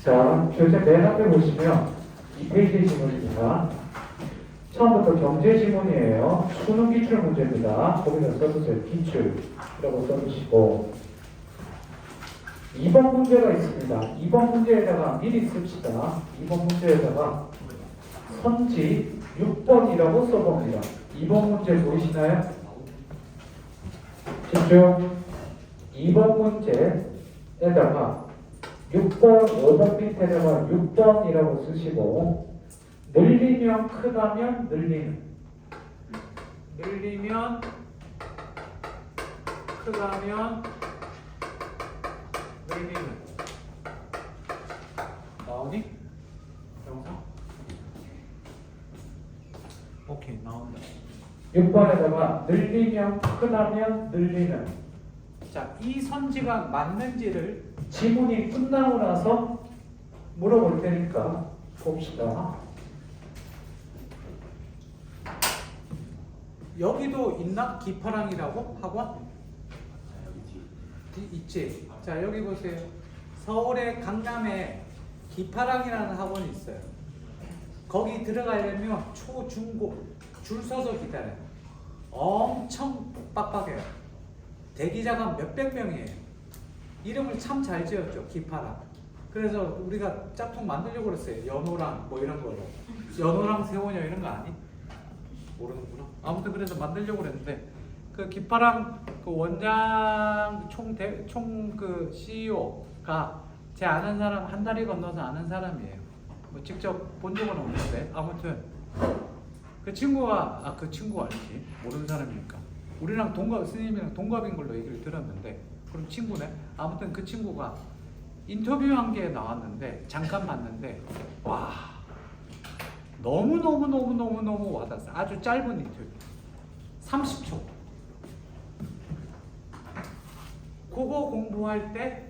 자, 교재 맨 앞에 보시면 2페이지 지문입니다. 처음부터 경제 지문이에요. 수능 기출 문제입니다. 거기다 써주세요. 기출이라고 써주시고 2번 문제가 있습니다. 2번 문제에다가 미리 씁시다. 2번 문제에다가 선지 6번이라고 써봅니다. 2번 문제 보이시나요? 집중. 2번 문제에다가 6번, 5번 밑에다가 6번이라고 쓰시고 늘리면 크다면 늘리는 늘리면 크다면 늘리는 나오니? 영상? 오케이 나온다. 6번에다가 늘리면 크다면 늘리는 자, 이 선지가 맞는지를 지문이 끝나고 나서 물어볼 테니까 봅시다. 여기도 있나? 기파랑이라고? 학원? 있지? 자, 여기 보세요. 서울의 강남에 기파랑이라는 학원이 있어요. 거기 들어가려면 초, 중, 고 줄 서서 기다려요. 엄청 빡빡해요. 대기자가 몇백 명이에요. 이름을 참 잘 지었죠. 기파랑. 그래서 우리가 짝퉁 만들려고 그랬어요. 연호랑 뭐 이런 거로. 연호랑 세호녀 이런 거 아니? 모르는구나. 아무튼 그래서 만들려고 그랬는데 그 기파랑 그 원장 총 그 CEO가 제 아는 사람 한 다리 건너서 아는 사람이에요. 뭐 직접 본 적은 없는데 아무튼 그 친구가 그 친구 알지? 모르는 사람이니까. 우리랑 동갑 스님이랑 동갑인 걸로 얘기를 들었는데 그럼 친구네. 아무튼 그 친구가 인터뷰한 게 나왔는데 잠깐 봤는데 와 너무 와닿았어. 아주 짧은 인터뷰 30초. 국어 공부할 때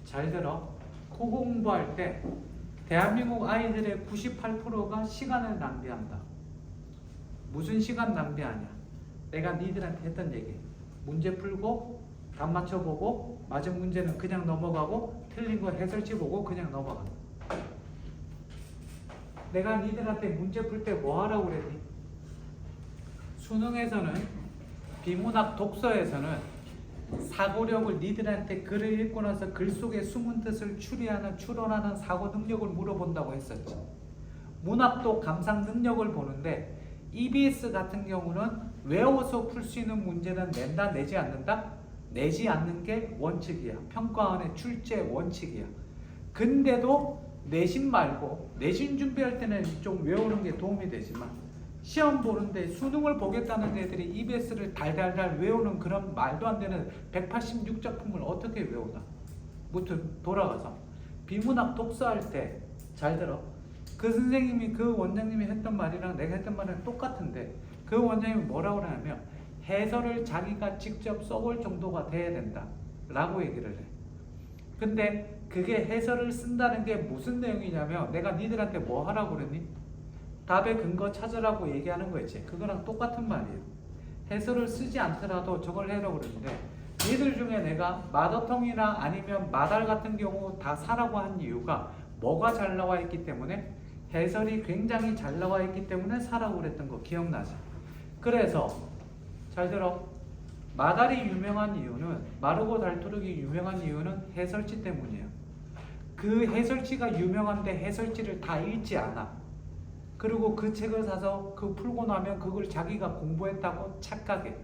잘 들어. 국어 공부할 때 대한민국 아이들의 98%가 시간을 낭비한다. 무슨 시간 낭비하냐? 내가 니들한테 했던 얘기. 문제 풀고 답 맞춰보고 맞은 문제는 그냥 넘어가고 틀린 거 해설지 보고 그냥 넘어가. 내가 니들한테 문제 풀 때 뭐 하라고 그랬니? 수능에서는 비문학 독서에서는 사고력을 니들한테 글을 읽고 나서 글 속에 숨은 뜻을 추론하는 사고 능력을 물어본다고 했었지. 문학도 감상 능력을 보는데 EBS 같은 경우는 외워서 풀 수 있는 문제는 낸다 내지 않는다? 내지 않는 게 원칙이야. 평가원의 출제 원칙이야. 근데도 내신 말고 내신 준비할 때는 좀 외우는 게 도움이 되지만 시험 보는데 수능을 보겠다는 애들이 EBS를 달달달 외우는 그런 말도 안 되는 186작품을 어떻게 외우나? 무튼 돌아가서 비문학 독서할 때 잘 들어. 그 선생님이 그 원장님이 했던 말이랑 내가 했던 말이랑 똑같은데 그 원장님이 뭐라고 그러냐면 해설을 자기가 직접 써볼 정도가 돼야 된다 라고 얘기를 해. 근데 그게 해설을 쓴다는 게 무슨 내용이냐면 내가 니들한테 뭐 하라고 그랬니? 답의 근거 찾으라고 얘기하는 거였지. 그거랑 똑같은 말이에요. 해설을 쓰지 않더라도 저걸 해라고 그랬는데 니들 중에 내가 마더텅이나 아니면 마달 같은 경우 다 사라고 한 이유가 뭐가 잘 나와 있기 때문에 해설이 굉장히 잘 나와 있기 때문에 사라고 그랬던 거 기억나지? 그래서 잘 들어. 마달이 유명한 이유는 마르고 달토르기 유명한 이유는 해설지 때문이에요. 그 해설지가 유명한데 해설지를 다 읽지 않아. 그리고 그 책을 사서 그 풀고 나면 그걸 자기가 공부했다고 착각해.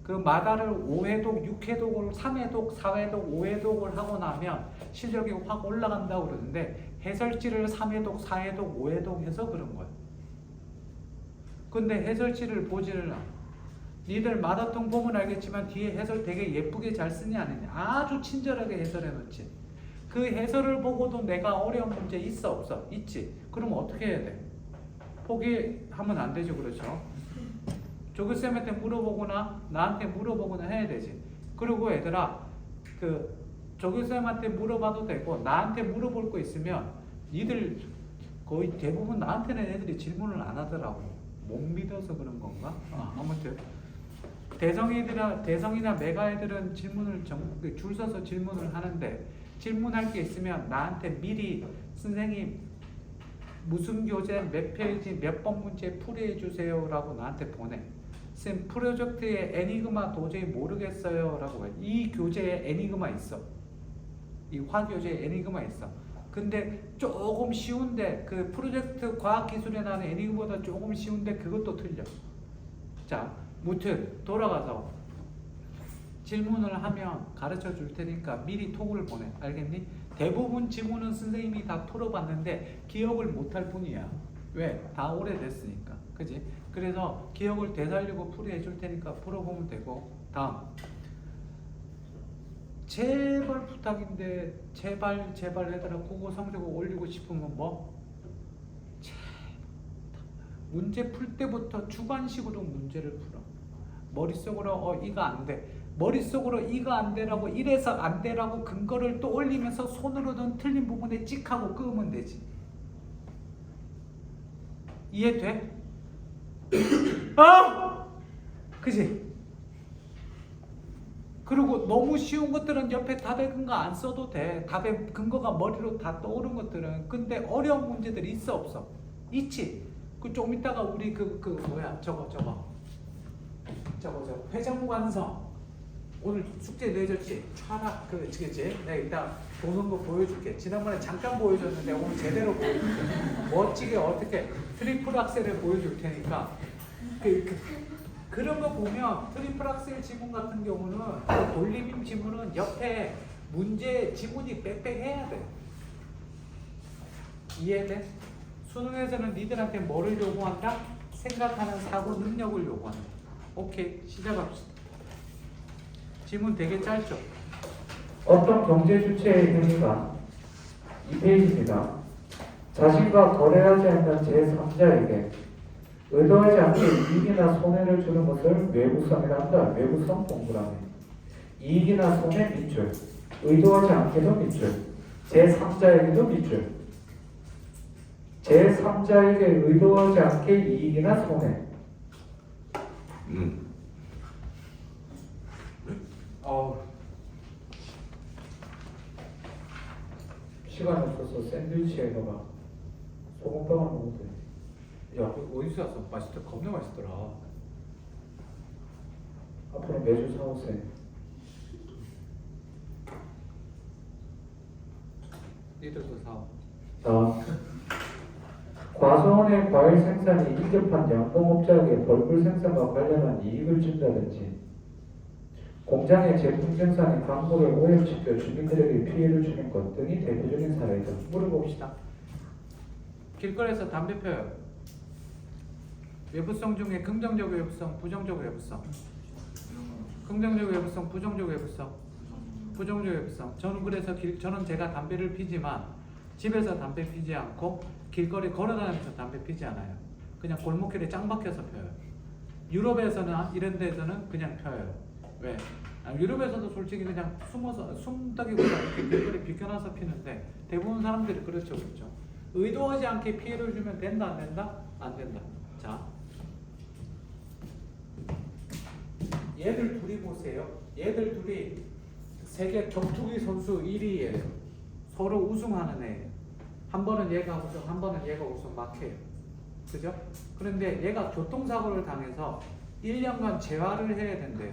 그 마달을 5회독, 6회독을 3회독, 4회독, 5회독을 하고 나면 실력이 확 올라간다고 그러는데 해설지를 3회독, 4회독, 5회독 해서 그런 거야. 근데 해설지를 보지를 않아. 니들 마라톤 보면 알겠지만 뒤에 해설 되게 예쁘게 잘 쓰니 안 했냐? 아주 친절하게 해설해 놓지. 그 해설을 보고도 내가 어려운 문제 있어 없어? 있지. 그럼 어떻게 해야 돼? 포기하면 안 되죠. 그렇죠? 조교쌤한테 물어보거나 나한테 물어보거나 해야 되지. 그리고 얘들아 그 조교쌤한테 물어봐도 되고 나한테 물어볼 거 있으면 니들 거의 대부분 나한테는 애들이 질문을 안 하더라고. 못 믿어서 그런 건가? 아무튼 대성이나 메가 애들은 질문을 줄 서서 질문을 하는데 질문할 게 있으면 나한테 미리 선생님 무슨 교재 몇 페이지 몇 번 문제 풀이해 주세요 라고 나한테 보내. 쌤 프로젝트에 애니그마 도저히 모르겠어요 라고 해. 이 교재에 애니그마 있어. 이 화교재에 애니그마 있어. 근데 조금 쉬운데 그 프로젝트 과학기술에 나는 애니그마보다 조금 쉬운데 그것도 틀려. 자, 무튼 돌아가서 질문을 하면 가르쳐 줄 테니까 미리 톡을 보내. 알겠니? 대부분 지문은 선생님이 다 풀어봤는데 기억을 못할 뿐이야. 왜? 다 오래됐으니까. 그지? 그래서 기억을 되살리고 풀이해 줄 테니까 풀어보면 되고. 다음. 제발 부탁인데 제발 얘들아 국어 성적을 올리고 싶으면 뭐? 문제 풀 때부터 주관식으로 문제를 풀어. 머릿속으로 이거 안 돼. 머릿속으로 이거 안 되라고 이래서 안 되라고 근거를 또 올리면서 손으로든 틀린 부분에 찍하고 끄면 되지. 이해돼? 그지? 그리고 너무 쉬운 것들은 옆에 답의 근거 안 써도 돼. 답의 근거가 머리로 다 떠오른 것들은. 근데 어려운 문제들이 있어 없어? 있지. 그 좀 이따가 우리 저거 회전관성 오늘 숙제 내줬지? 차라 그치? 내가 이따 보는 거 보여줄게. 지난번에 잠깐 보여줬는데 오늘 제대로 보여줄게. 멋지게 어떻게 트리플 악셀을 보여줄 테니까 그런 거 보면 트리플 악셀 지문 같은 경우는 돌리빔 지문은 옆에 문제 지문이 빽빽해야 돼. 이해돼? 수능에서는 니들한테 뭐를 요구한다? 생각하는 사고 능력을 요구한다. 오케이, 시작합시다. 지문 되게 짧죠? 어떤 경제 주체의 행위가 2페이지입니다. 자신과 거래하지 않는 제3자에게 의도하지 않게 이익이나 손해를 주는 것을 외부성이라 한다. 외부성 공부라네. 이익이나 손해 밑줄, 의도하지 않게도 밑줄, 제3자에게도 밑줄. 제3자에게 의도하지 않게 이익이나 손해. 시간 없어서 샌드위치에다가 소금빵을 먹어도 돼. 야, 어디서 샀어? 맛있더라. 겁나 맛있더라. 앞으로 매주 사오세요. 니들도 사. 다음. 과수원의 과일 생산이 인접한 양봉업자에게 벌꿀 생산과 관련한 이익을 준다든지 공장의 제품 생산이 광고를 오염시켜 주민들에게 피해를 주는 것 등이 대표적인 사례다. 물어봅시다. 길거리에서 담배 펴요. 외부성 중에 긍정적 외부성, 부정적 외부성. 긍정적 외부성, 부정적 외부성. 부정적 외부성. 저는 그래서 저는 제가 담배를 피지만 집에서 담배 피지 않고 길거리 걸어다니면서 담배 피지 않아요. 그냥 골목길에 짱 박혀서 펴요. 유럽에서는 이런 데서는 그냥 펴요. 왜? 유럽에서도 솔직히 그냥 숨어서 숨다기보다 이렇게 길거리 비켜놔서 피는데 대부분 사람들이 그렇죠. 의도하지 않게 피해를 주면 된다 안 된다? 안 된다. 자, 얘들 둘이 보세요. 얘들 둘이 세계 격투기 선수 1위예요. 서로 우승하는 애예요. 한 번은 얘가 우승, 한 번은 얘가 우승 막 해요. 그죠? 그런데 얘가 교통사고를 당해서 1년간 재활을 해야 된대요.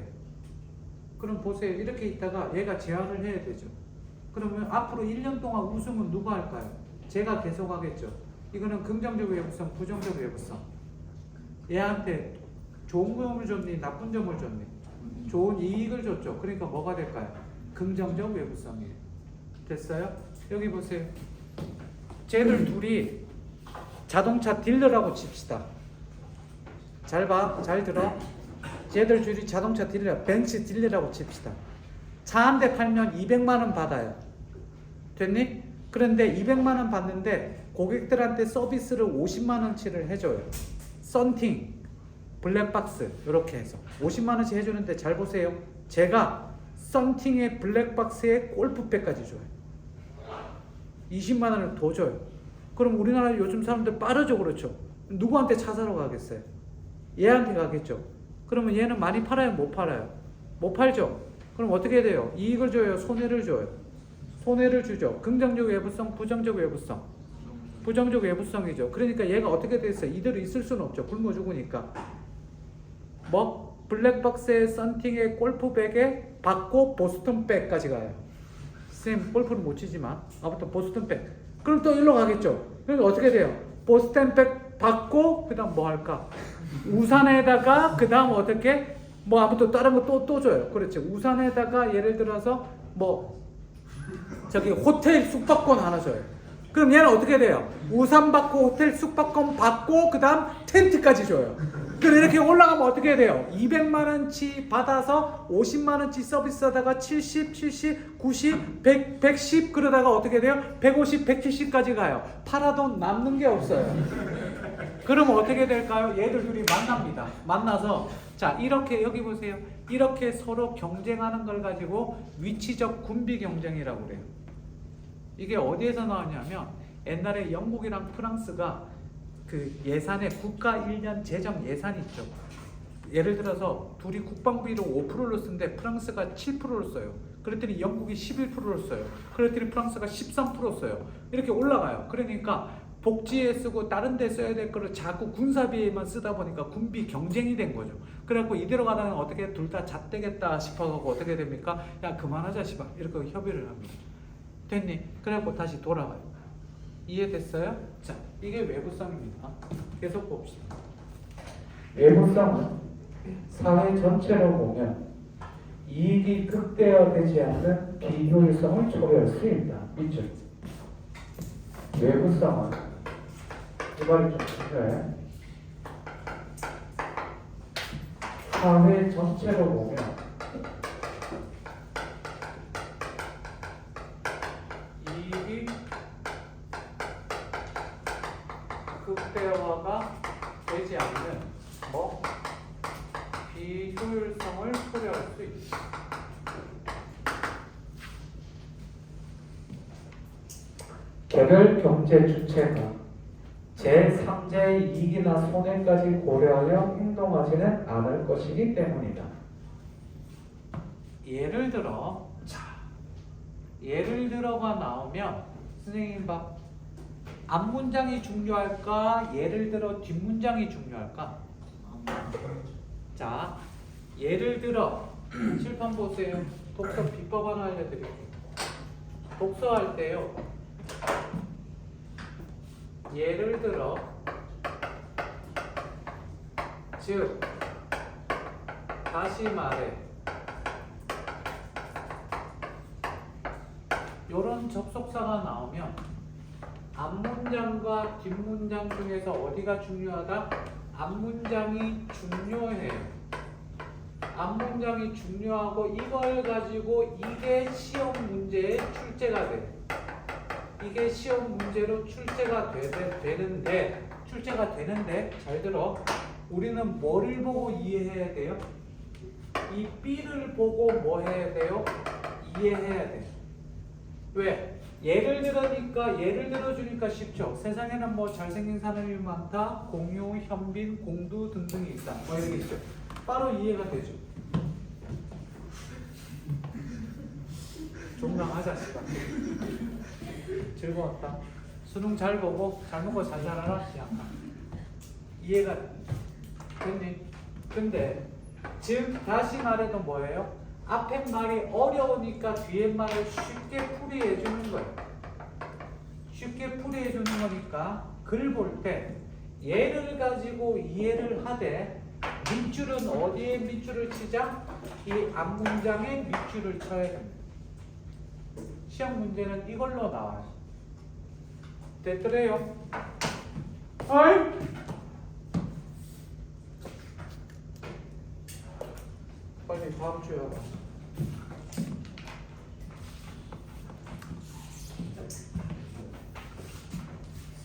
그럼 보세요. 이렇게 있다가 얘가 재활을 해야 되죠. 그러면 앞으로 1년 동안 우승은 누가 할까요? 제가 계속 하겠죠. 이거는 긍정적 외부성, 부정적 외부성. 얘한테 좋은 점을 줬니? 나쁜 점을 줬니? 좋은 이익을 줬죠. 그러니까 뭐가 될까요? 긍정적 외부성이에요. 됐어요? 여기 보세요. 쟤들 둘이 자동차 딜러라고 칩시다. 잘 봐. 잘 들어. 쟤들 둘이 자동차 딜러, 벤츠 딜러라고 칩시다. 차 한 대 팔면 200만 원 받아요. 됐니? 그런데 200만 원 받는데 고객들한테 서비스를 50만 원치를 해줘요. 썬팅, 블랙박스 이렇게 해서 50만 원치 해주는데 잘 보세요. 제가 썬팅에 블랙박스에 골프백까지 줘요. 20만 원을 더 줘요. 그럼 우리나라 요즘 사람들 빠르죠, 그렇죠? 누구한테 차 사러 가겠어요? 얘한테 가겠죠. 그러면 얘는 많이 팔아요, 못 팔아요? 못 팔죠. 그럼 어떻게 돼요? 이익을 줘요, 손해를 줘요? 손해를 주죠. 긍정적 외부성, 부정적 외부성. 부정적 외부성이죠. 그러니까 얘가 어떻게 됐어? 이대로 있을 수는 없죠. 굶어 죽으니까. 뭐 블랙박스에 썬팅에 골프백에 받고 보스턴백까지 가요. 쌤 골프는 못 치지만 아무튼 보스턴백. 그럼 또 일로 가겠죠. 그럼 어떻게 돼요? 보스턴백 받고 그다음 뭐 할까? 우산에다가 그다음 어떻게 뭐 아무튼 다른 거 또 줘요. 그렇지. 우산에다가 예를 들어서 뭐 저기 호텔 숙박권 하나 줘요. 그럼 얘는 어떻게 돼요? 우산 받고 호텔 숙박권 받고 그다음 텐트까지 줘요. 그럼 이렇게 올라가면 어떻게 돼요? 200만 원치 받아서 50만 원치 서비스하다가 70, 70, 90, 100, 110 그러다가 어떻게 돼요? 150, 170까지 가요. 팔아도 남는 게 없어요. 그럼 어떻게 될까요? 얘들 둘이 만납니다. 만나서 자 이렇게 여기 보세요. 이렇게 서로 경쟁하는 걸 가지고 위치적 군비 경쟁이라고 그래요. 이게 어디에서 나왔냐면 옛날에 영국이랑 프랑스가 그 예산의 국가 1년 재정 예산이 있죠. 예를 들어서 둘이 국방비를 5%를 쓰는데 프랑스가 7%를 써요. 그랬더니 영국이 11%를 써요. 그랬더니 프랑스가 13% 써요. 이렇게 올라가요. 그러니까 복지에 쓰고 다른 데 써야 될 거를 자꾸 군사비에만 쓰다 보니까 군비 경쟁이 된 거죠. 그래갖고 이대로 가다가 어떻게 둘 다 잣되겠다 싶어갖고 어떻게 됩니까? 야 그만하자 씨발 이렇게 협의를 합니다. 됐니? 그래갖고 다시 돌아와요. 이해됐어요? 자, 이게 외부성입니다. 계속 봅시다. 외부성은 사회 전체로 보면 이익이 극대화되지 않는 비효율성을 초래할 수 있다. 있죠? 외부성은 이 말이 좀 중요해. 사회 전체로 보면 이익이 극대화가 되지 않는 뭐 비효율성을 초래할 수 있다. 개별 경제 주체가 제3자의 이익이나 손해까지 고려하여 행동하지는 않을 것이기 때문이다. 예를 들어, 자, 예를 들어가 나오면 선생님 봐. 앞문장이 중요할까? 예를 들어 뒷문장이 중요할까? 자, 예를 들어 칠판 보세요. 독서 비법 하나 알려드릴게요. 독서할 때요. 예를 들어 즉 다시 말해 요런 접속사가 나오면 앞문장과 뒷문장 중에서 어디가 중요하다? 앞문장이 중요해요. 앞문장이 중요하고 이걸 가지고 이게 시험 문제의 출제가 돼요. 이게 시험 문제로 출제가 되는데 잘 들어. 우리는 뭐를 보고 이해해야 돼요? 이 B를 보고 뭐 해야 돼요? 이해해야 돼요. 왜? 예를 들어주니까 쉽죠. 세상에는 뭐 잘생긴 사람이 많다, 공유, 현빈, 공두 등등이 있다. 뭐 이러겠죠. 바로 이해가 되죠. 종강하자 시간. 즐거웠다. 수능 잘 보고 잘 먹고 잘 살아라. 이해가 됐니? 근데 즉 다시 말해도 뭐예요? 앞에 말이 어려우니까 뒤에 말을 쉽게 풀이해 주는 거예요. 쉽게 풀이해 주는 거니까 글 볼 때 예를 가지고 이해를 하되 밑줄은 어디에 밑줄을 치자? 이 앞문장에 밑줄을 쳐야 됩니다. 시험 문제는 이걸로 나와요. 됐더래요? 어이? 빨리 다음 주에 와봐.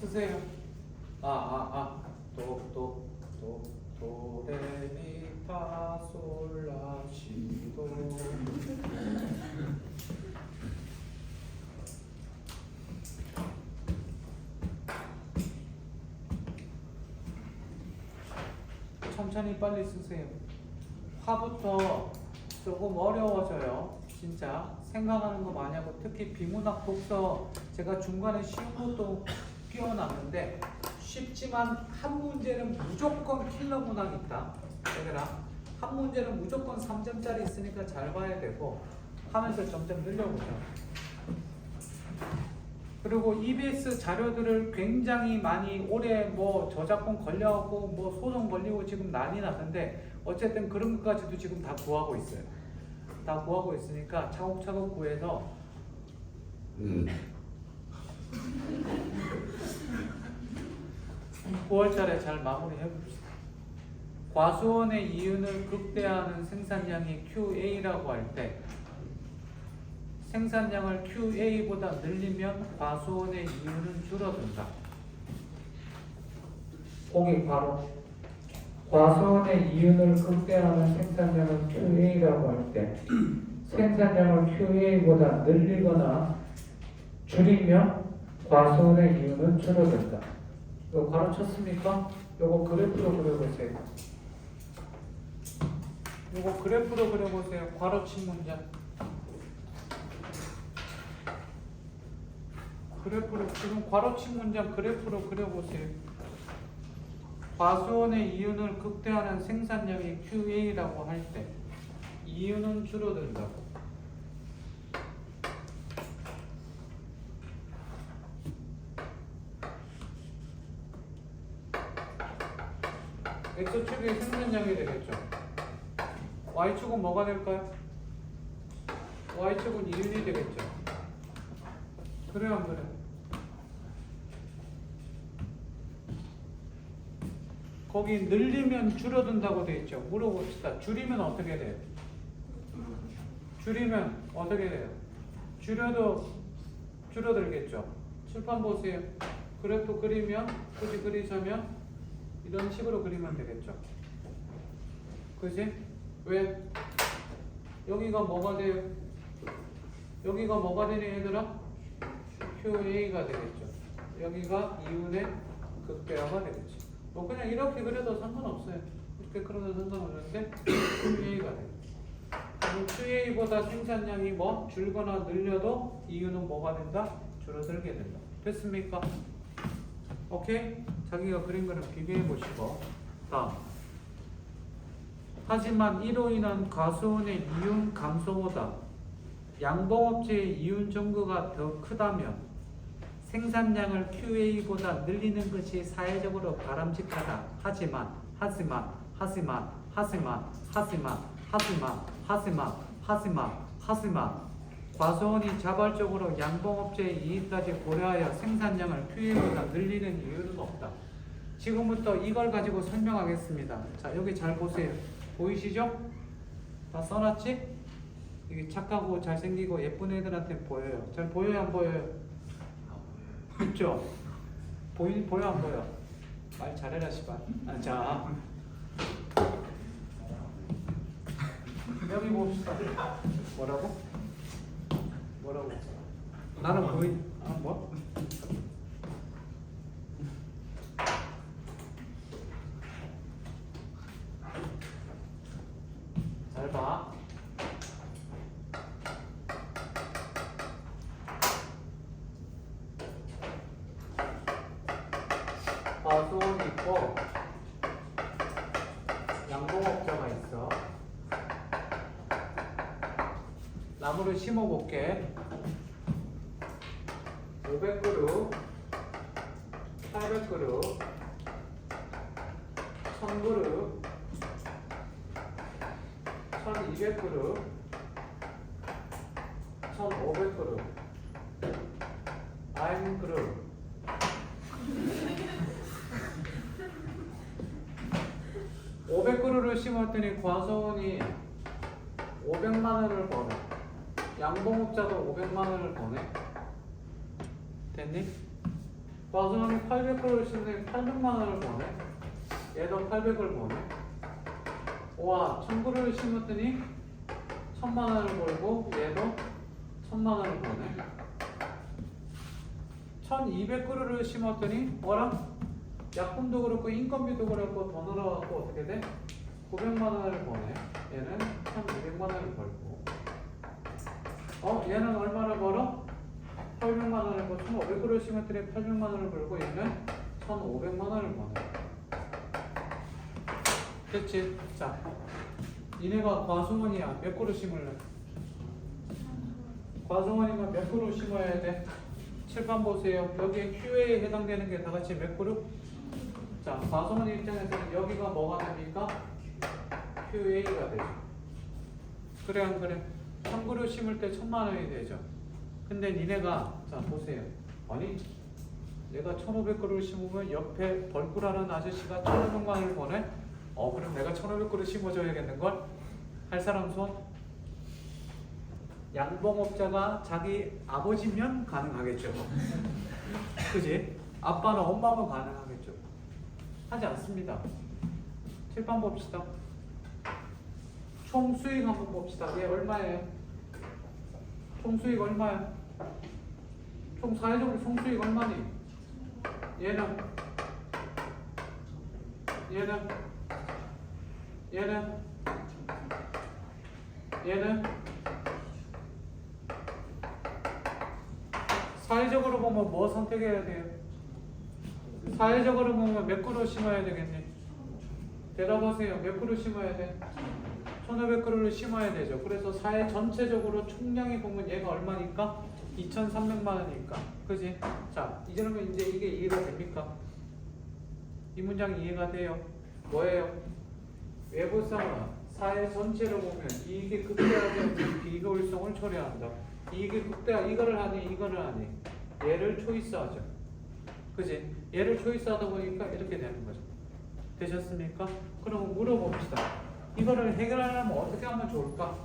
쓰세요. 도레미파솔라시도. 천천히 빨리 쓰세요. 화부터 조금 어려워져요. 진짜 생각하는 거 많이 하고 특히 비문학 독서 제가 중간에 쉬운 것도 끼워놨는데 쉽지만 한 문제는 무조건 킬러 문항이 있다. 얘들아 한 문제는 무조건 3점짜리 있으니까 잘 봐야 되고 하면서 점점 늘려보자. 그리고 EBS 자료들을 굉장히 많이 올해 뭐 저작권 걸려갖고 뭐 소송 걸리고 지금 난리 났는데 어쨌든 그런 것까지도 지금 다 구하고 있어요. 다 구하고 있으니까 차곡차곡 구해서 9월달에 잘 마무리해 봅시다. 과수원의 이윤을 극대화하는 생산량이 QA라고 할 때 생산량을 QA보다 늘리면 과수원의 이윤은 줄어든다. 거기 바로 과수원의 이윤을 극대화하는 생산량을 QA라고 할 때 생산량을 QA보다 늘리거나 줄이면 과수원의 이윤은 줄어든다. 이거 바로 쳤습니까? 이거 그래프로 그려보세요. 이거 그래프로 그려보세요. 괄호친 문장. 그래프로 지금 괄호친 문장 그래프로 그려보세요. 과수원의 이윤을 극대화하는 생산량이 QA라고 할 때 이윤은 줄어든다고. X축이 생산량이 되겠죠. Y축은 뭐가 될까요? Y축은 이윤이 되겠죠. 그래요 안 그래요? 거기 늘리면 줄어든다고 돼 있죠. 물어봅시다. 줄이면 어떻게 돼요? 줄이면 어떻게 돼요? 줄여도 줄어들겠죠. 칠판 보세요. 그래프 그리면 굳이 그리자면 이런 식으로 그리면 되겠죠. 그지? 왜? 여기가 뭐가 돼요? 여기가 뭐가 되니 얘들아? QA가 되겠죠. 여기가 이윤의 극대화가 되겠죠. 뭐 그냥 이렇게 그려도 상관없어요. 이렇게 그려도 상관없는데 QA가 돼요. 그럼 QA보다 생산량이 뭐 줄거나 늘려도 이윤은 뭐가 된다? 줄어들게 된다. 됐습니까? 오케이? 자기가 그린 거는 비교해 보시고 다음. 하지만 이로 인한 과수원의 이윤 감소보다 양봉업체의 이윤 증가가 더 크다면 생산량을 QA보다 늘리는 것이 사회적으로 바람직하다. 하지만 과수원이 자발적으로 양봉업체의 이익까지 고려하여 생산량을 QA보다 늘리는 이유는 없다. 지금부터 이걸 가지고 설명하겠습니다. 자, 여기 잘 보세요. 보이시죠? 다 써놨지? 이게 착하고 잘생기고 예쁜 애들한테 보여요. 잘 보여요 안 보여요? 있죠? 보여 안 보여? 말 잘해라 씨발. 자 여기 봅시다. 뭐라고? 나는 보이. 뭐? 잘 봐. 과수원 있고 양봉업자가 있어. 나무를 심어볼게. 500그루, 800그루, 1000그루, 1200그루, 1500그루, I'm 그루. 500그루를 심었더니 과수원이 500만원을 버네. 양봉업자도 500만원을 버네. 됐니? 과수원이 800그루를 심더니 800만원을 버네. 얘도 800을 버네. 와, 1000그루를 심었더니 1000만원을 벌고 얘도 1000만원을 버네. 1200그루를 심었더니 뭐랑? 약품도 그렇고 인건비도 그렇고 더 늘어가고 어떻게 돼? 900만원을 버네. 얘는 1200만원을 벌고. 얘는 얼마를 벌어? 800만 원을 벌고 1,500kg씩을 800만 원을 벌고 얘는 1,500만 원을 버네. 됐지? 자, 니네가 과수원이야. 몇 그루 심을래? 과수원이면 몇 그루 심어야 돼? 칠판 보세요. 여기에 QA에 해당되는 게 다 같이 몇 그루? 자, 과수원 입장에서는 여기가 뭐가 됩니까? QA가 되죠. 그래 안 그래? 3그루 심을 때 1,000만 원이 되죠. 근데 니네가 자 보세요. 아니 내가 1,500그루 심으면 옆에 벌꿀하는 아저씨가 1,500만 원을 버네? 그럼 내가 1,500그루 심어줘야겠는걸? 할 사람 손? 양봉업자가 자기 아버지면 가능하겠죠. 그지? 아빠나 엄마면 가능하겠죠. 하지 않습니다. 칠판 봅시다. 총 수익 한번 봅시다. 얘 얼마예요? 총 수익 얼마야? 총 사회적으로 총 수익 얼마니? 얘는 사회적으로 보면 뭐 선택해야 돼요? 사회적으로 보면 몇 그루 심어야 되겠니? 대답하세요. 몇 그루 심어야 돼? 1,500그루를 심어야 되죠. 그래서 사회 전체적으로 총량이 보면 얘가 얼마니까? 2,300만 원이니까. 그지? 자, 이제는 이제 이게 이해가 됩니까? 이 문장 이해가 돼요? 뭐예요? 외부성은 사회 전체로 보면 이익이 극대화되는 비효율성을 초래한다. 이익이 극대화, 이거를 하니 이거를 하니 얘를 초이스하죠. 그지? 얘를 초이스하다 보니까 이렇게 되는 거죠. 되셨습니까? 그럼 물어봅시다. 이거를 해결하려면 어떻게 하면 좋을까?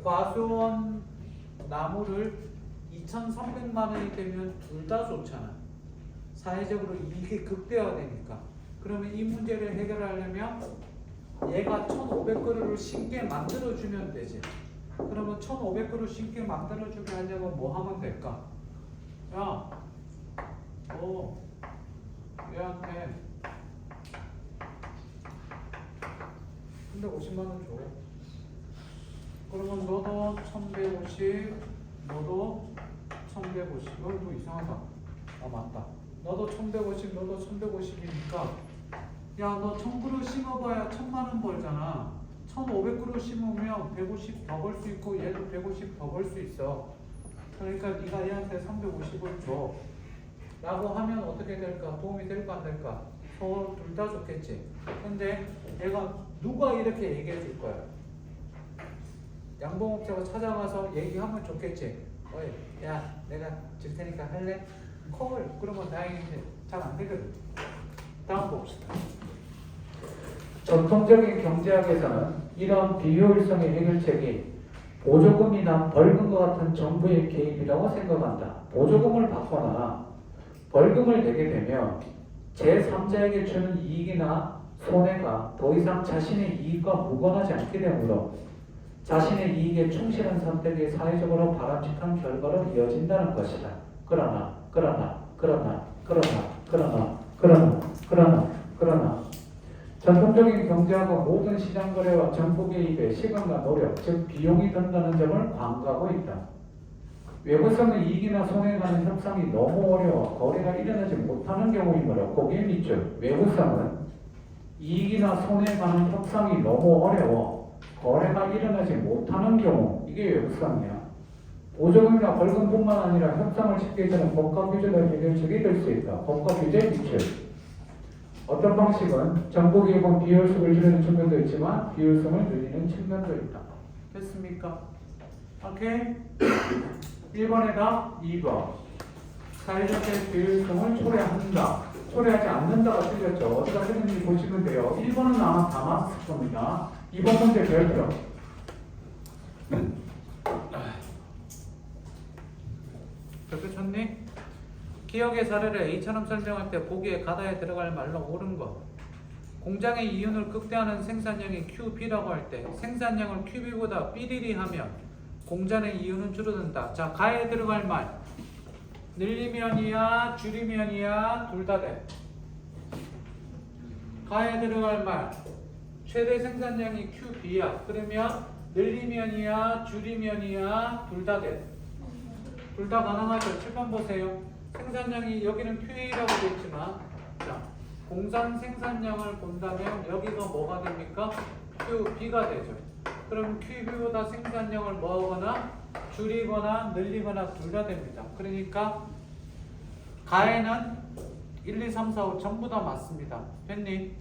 과수원 나무를 2,300만 원이 되면 둘 다 좋잖아. 사회적으로 이익이 극대화되니까. 그러면 이 문제를 해결하려면 얘가 1,500그루를 심게 만들어주면 되지. 그러면 1,500그루 심게 만들어주게 하려면 뭐 하면 될까? 야, 너 얘한테 350만 원 줘. 그러면 너도 1,150, 너도 1,150. 여기 뭐 이상하다. 맞다. 너도 1,150, 너도 1,150이니까 야, 너 1,000그루 심어봐야 1,000만 원 벌잖아. 1,500그루 심으면 150 더 벌 수 있고 얘도 150 더 벌 수 있어. 그러니까 네가 얘한테 350을 줘. 라고 하면 어떻게 될까? 도움이 될까 안 될까? 둘 다 좋겠지. 근데 얘가 누가 이렇게 얘기해 줄 거야? 양봉업자가 찾아가서 얘기하면 좋겠지. 어이, 야, 내가 줄 테니까 할래? 콜. 그러면 다행인데 잘 안 되거든. 다음 봅시다. 전통적인 경제학에서는 이런 비효율성의 해결책이 보조금이나 벌금과 같은 정부의 개입이라고 생각한다. 보조금을 받거나 벌금을 내게 되면 제3자에게 주는 이익이나 손해가 더 이상 자신의 이익과 무관하지 않게 되므로 자신의 이익에 충실한 선택이 사회적으로 바람직한 결과로 이어진다는 것이다. 그러나 전통적인 경제학은 모든 시장 거래와 정부 개입에 시간과 노력, 즉 비용이 든다는 점을 광고하고 있다. 외부성의 이익이나 손해에 관한 협상이 너무 어려워 거래가 일어나지 못하는 경우이므로 고객 밑줄 외부성은 이익이나 손해에 관한 협상이 너무 어려워 거래가 일어나지 못하는 경우 이게 외부성이야. 보조금이나 벌금뿐만 아니라 협상을 쉽게 되는 법과 규제도 해결책이 될 수 있다. 법과 규제 밑줄. 어떤 방식은 정부 개입은 비효율성을 줄이는 측면도 있지만 비효율성을 늘리는 측면도 있다. 됐습니까? 오케이? 1번에다 2번. 사회적인 비효율성을 초래한다. 초래하지 않는다가 틀렸죠. 어디가 틀렸는지 보시면 돼요. 1번은 아마 다 맞을 겁니다. 2번 문제 별표. 별표 쳤니? 기억의 사례를 A처럼 설명할 때 보기에 가다에 들어갈 말로 옳은 것. 공장의 이윤을 극대화하는 생산량이 QB라고 할 때 생산량을 QB보다 삐리리 하면 공장의 이윤은 줄어든다. 자, 가에 들어갈 말. 늘리면이야 줄이면이야 둘 다 돼. 가에 들어갈 말. 최대 생산량이 QB야. 그러면 늘리면이야 줄이면이야 둘 다 돼. 둘 다 가능하죠. 7번 보세요. 생산량이 여기는 QA라고 되어 있지만 자, 공산 생산량을 본다면 여기가 뭐가 됩니까? QB가 되죠. 그럼 QB보다 생산량을 뭐하거나 줄이거나 늘리거나 둘 다 됩니다. 그러니까 가에는 1, 2, 3, 4, 5 전부 다 맞습니다. 됐니?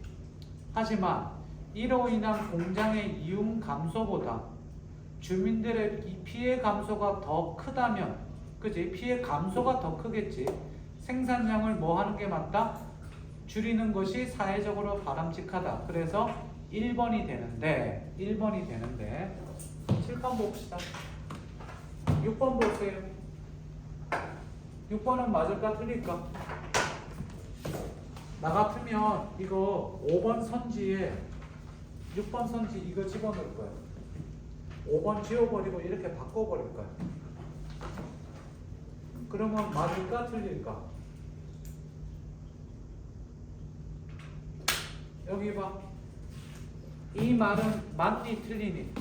하지만 이로 인한 공장의 이윤 감소보다 주민들의 이 피해 감소가 더 크다면, 그지? 피해 감소가 더 크겠지. 생산량을 뭐 하는 게 맞다? 줄이는 것이 사회적으로 바람직하다. 그래서 1번이 되는데 7번 봅시다. 6번 보세요. 6번은 맞을까 틀릴까? 나 같으면 이거 5번 선지에 6번 선지 이거 집어넣을 거야. 5번 지워버리고 이렇게 바꿔버릴 거야. 그러면 맞을까 틀릴까? 여기 봐. 이 말은 맞니 틀리니?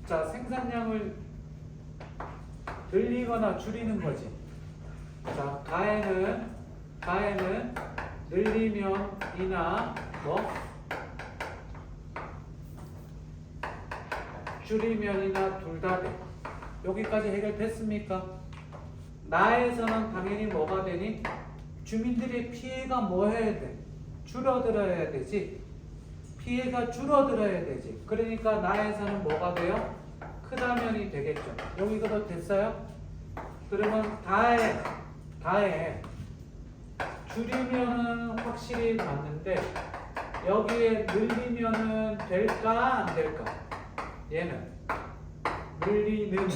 자, 생산량을 늘리거나 줄이는 거지. 자, 가에는 늘리면이나 뭐 줄이면이나 둘 다 돼. 여기까지 해결됐습니까? 나에서는 당연히 뭐가 되니? 주민들의 피해가 뭐 해야 돼? 줄어들어야 되지. 피해가 줄어들어야 되지. 그러니까 나에서는 뭐가 돼요? 크다면이 되겠죠. 여기가 됐어요? 그러면 다에 줄이면은 확실히 맞는데 여기에 늘리면은 될까 안 될까? 얘는 늘리는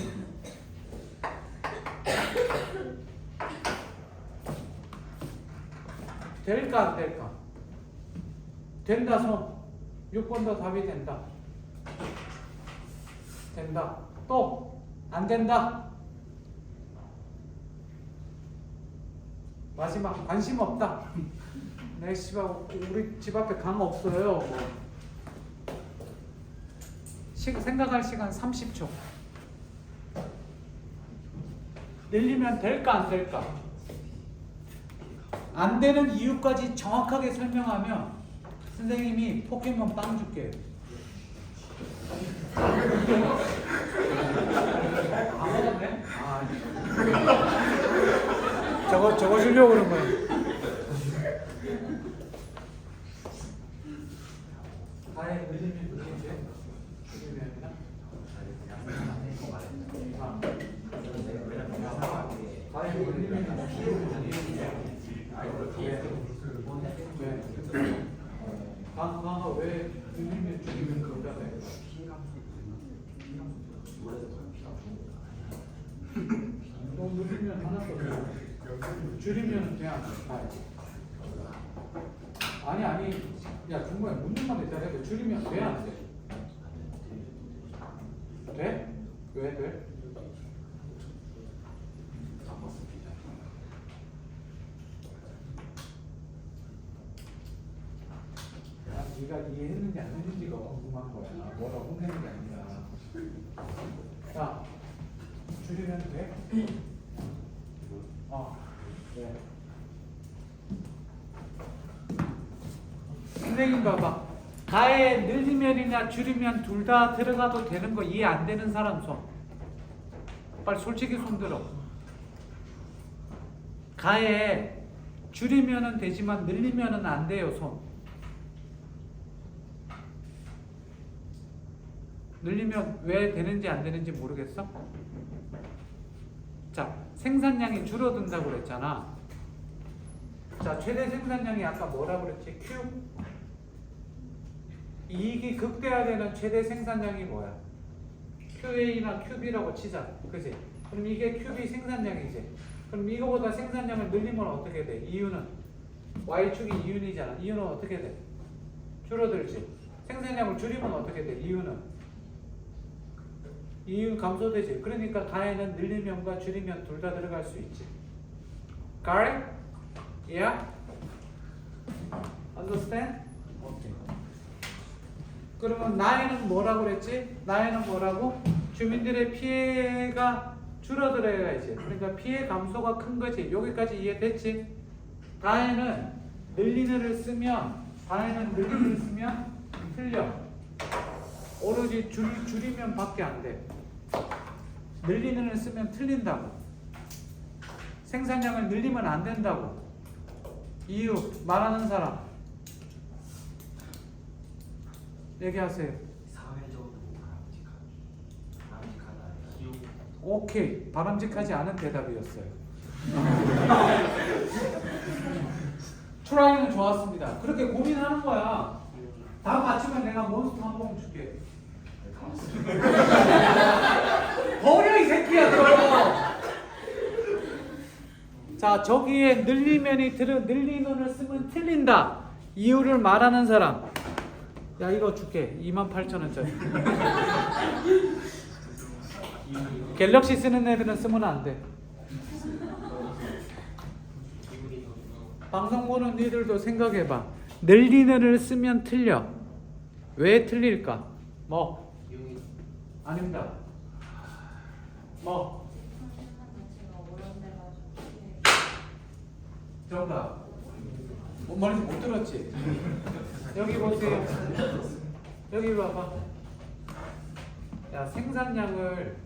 될까 안 될까? 된다 손. 6번도 답이 된다. 된다. 또 안 된다. 마지막 관심 없다. 내 씨발 우리 집 앞에 강 없어요. 생각할 시간 30초. 늘리면 될까 안 될까? 안 되는 이유까지 정확하게 설명하면 선생님이 포켓몬 빵 줄게요. 아, 먹었네? 아, 저거 주려고 그런 거야. 가에 늘리면 줄이면이나? 가에 늘리면 강화가 왜 늘리면 줄이면 그러다며? 너 늘리면 하나도 없어. 줄이면 그냥 아니 야 중간에 묻는 말 있잖아. 줄이면 왜 안 돼? 돼? 왜 돼? 네가 이해했는지 안 했는지가 궁금한 거야. 뭐라 혼내는 게 아니라. 자, 줄이면 돼? 네. 선생님 봐봐. 가에 늘리면이나 줄이면 둘 다 들어가도 되는 거 이해 안 되는 사람 손. 빨리 솔직히 손 들어. 가에 줄이면은 되지만 늘리면은 안 돼요 손. 늘리면 왜 되는지 안 되는지 모르겠어? 자, 생산량이 줄어든다고 그랬잖아. 자, 최대 생산량이 아까 뭐라 그랬지? Q. 이익이 극대화되는 최대 생산량이 뭐야? QA나 QB라고 치자. 그치? 그럼 이게 QB 생산량이지. 그럼 이거보다 생산량을 늘리면 어떻게 돼? 이유는 Y축이 이윤이잖아. 이유는 어떻게 돼? 줄어들지. 생산량을 줄이면 어떻게 돼? 이윤 감소되지. 그러니까 가에는 늘리면과 줄이면 둘 다 들어갈 수 있지. Got it? Yeah? Understand? Okay. 그러면 나이는 뭐라고 그랬지? 나이는 뭐라고? 주민들의 피해가 줄어들어야지. 그러니까 피해 감소가 큰 거지. 여기까지 이해됐지? 다에는 늘리는을 쓰면 틀려. 오로지 줄이면 밖에 안 돼. 늘리는을 쓰면 틀린다고. 생산량을 늘리면 안 된다고. 이유 말하는 사람 얘기하세요. 사회적으로 바람직하다. 기후. 오케이. 바람직하지 않은 대답이었어요. 트라이는 좋았습니다. 그렇게 고민하는 거야. 다 맞추면 내가 몬스터 한 번 줄게. 버려 이 새끼야 너. 자, 저기에 늘리는을 쓰면 틀린다. 이유를 말하는 사람. 야, 이거 줄게. 28,000원짜리. 갤럭시 쓰는 애들은 쓰면 안 돼. 방송 보는 니들도 생각해봐. 늘리는을 쓰면 틀려. 왜 틀릴까? 뭐? 아닙니다. 뭐? 정답. 뭔 말인지 못 들었지? 여기 보세요. 여기 봐봐. 야, 생산량을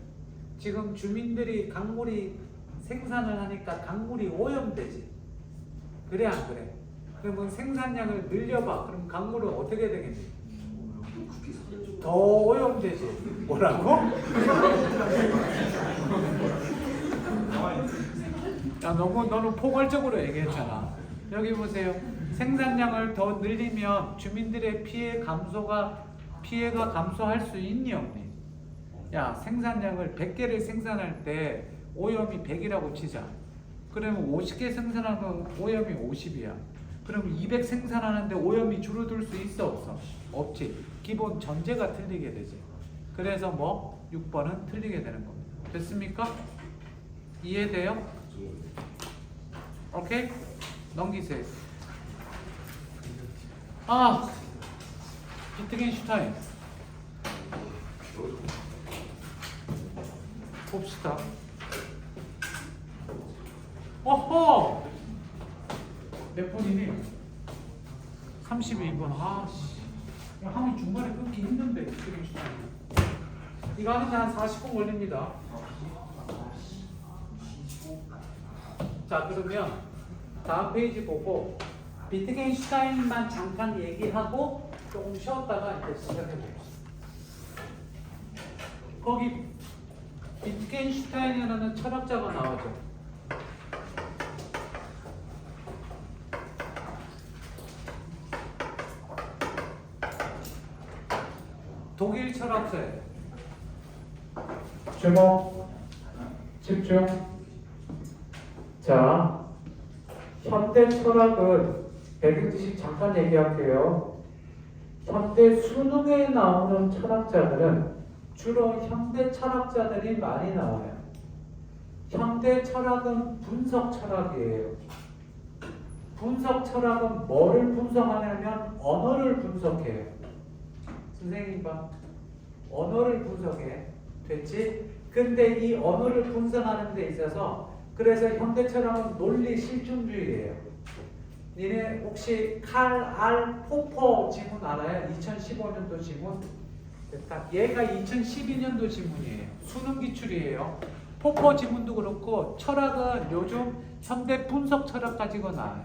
지금 주민들이 강물이 생산을 하니까 강물이 오염되지. 그래 안 그래? 그러면 생산량을 늘려봐. 그럼 강물은 어떻게 되겠니? 더 오염되지. 뭐라고? 야, 너는 포괄적으로 얘기했잖아. 여기 보세요. 생산량을 더 늘리면 주민들의 피해가 감소할 수 있니 없니? 야, 생산량을 100개를 생산할 때 오염이 100이라고 치자. 그러면 50개 생산하면 오염이 50이야. 그럼 200 생산하는데 오염이 줄어들 수 있어 없어? 없지. 기본 전제가 틀리게 되지. 그래서 뭐 6번은 틀리게 되는 겁니다. 됐습니까? 이해돼요? 오케이? 넘기세요. 아, 비트겐슈타인 봅시다. 어허! 몇 분이니? 32분. 아씨. 하면 중간에 끊기 힘든데, 비트겐슈타인. 이거 하는데 한 40분 걸립니다. 자, 그러면 다음 페이지 보고 비트겐슈타인만 잠깐 얘기하고 조금 쉬었다가 이제 시작해봅시다. 거기 비트겐슈타인이라는 철학자가 나오죠. 독일 철학자예요. 주목, 집중. 자, 현대 철학은 배경 지식 잠깐 얘기할게요. 현대 수능에 나오는 철학자들은 주로 현대 철학자들이 많이 나와요. 현대 철학은 분석 철학이에요. 분석 철학은 뭐를 분석하냐면 언어를 분석해요. 선생님 봐. 언어를 분석해. 됐지? 근데 이 언어를 분석하는 데 있어서 그래서 현대 철학은 논리 실증주의예요. 니네 혹시 칼 알 포퍼 지문 알아요? 2015년도 지문? 됐다. 얘가 2012년도 지문이에요. 수능 기출이에요. 포퍼 지문도 그렇고 철학은 요즘 현대 분석 철학 가지고 나와요.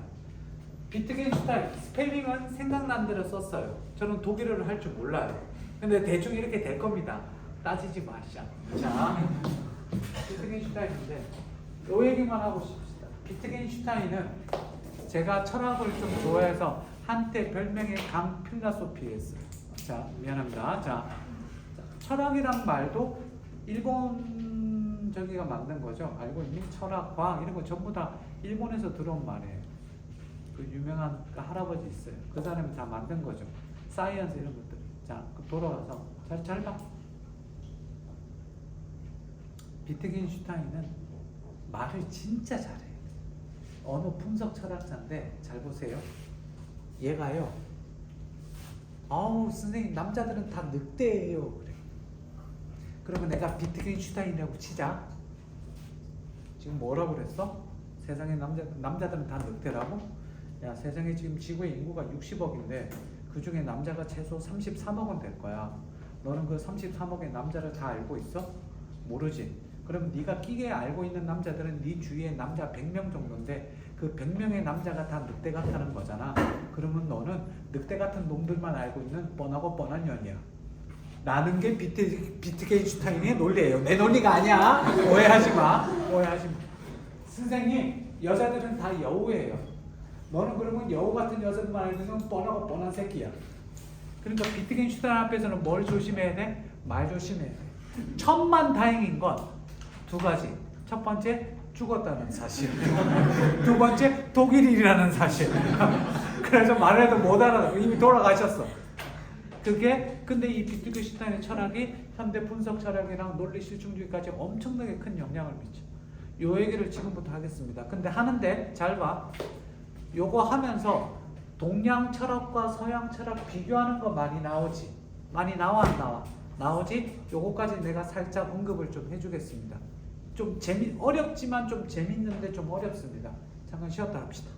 비트겐슈타인 스펠링은 생각난 대로 썼어요. 저는 독일어를 할 줄 몰라요. 근데 대충 이렇게 될 겁니다. 따지지 마시자. 자, 비트겐슈타인인데 요 얘기만 하고 싶습니다. 비트겐슈타인은 제가 철학을 좀 좋아해서 한때 별명이 강 필라소피였어요. 자, 미안합니다. 자, 철학이란 말도 일본 저기가 만든 거죠. 알고 있니? 철학, 과학 이런 거 전부 다 일본에서 들어온 말이에요. 그 유명한 그 할아버지 있어요. 그 사람이 다 만든 거죠. 사이언스 이런 것들. 자, 돌아와서 잘 봐. 비트겐슈타인은 말을 진짜 잘해요. 언어 분석 철학자인데 잘 보세요. 얘가요. 아우 선생님 남자들은 다 늑대예요. 그래. 그러면 내가 비트겐슈타인이라고 치자. 지금 뭐라고 그랬어? 세상에 남자들은 다 늑대라고? 야 세상에 지금 지구의 인구가 60억인데 그 중에 남자가 최소 33억은 될 거야. 너는 그 33억의 남자를 다 알고 있어? 모르지. 그럼 네가 끼게 알고 있는 남자들은 네 주위에 남자 100명 정도인데 그 100명의 남자가 다 늑대 같다는 거잖아. 그러면 너는 늑대 같은 놈들만 알고 있는 뻔하고 뻔한 년이야. 라는 게 비트겐슈타인의 논리예요. 내 논리가 아니야. 오해하지 마. 오해하지 마. 선생님, 여자들은 다 여우예요. 너는 그러면 여우 같은 여자들만 알고 있는 뻔하고 뻔한 새끼야. 그러니까 비트겐슈타인 앞에서는 뭘 조심해야 돼? 말 조심해야 돼. 천만다행인 건 두 가지. 첫 번째, 죽었다는 사실. 두 번째, 독일인이라는 사실. 그래서 말해도 못 알아듣고 이미 돌아가셨어. 그게 근데 이 비트겐슈타인의 철학이 현대 분석 철학이랑 논리 실증주의까지 엄청나게 큰 영향을 미쳐. 요 얘기를 지금부터 하겠습니다. 근데 하는데 잘 봐. 요거 하면서 동양 철학과 서양 철학 비교하는 거 많이 나오지. 많이 나와 안 나와? 나오지? 요거까지 내가 살짝 언급을 좀 해주겠습니다. 좀 어렵지만 좀 재밌는데 좀 어렵습니다. 잠깐 쉬었다 합시다.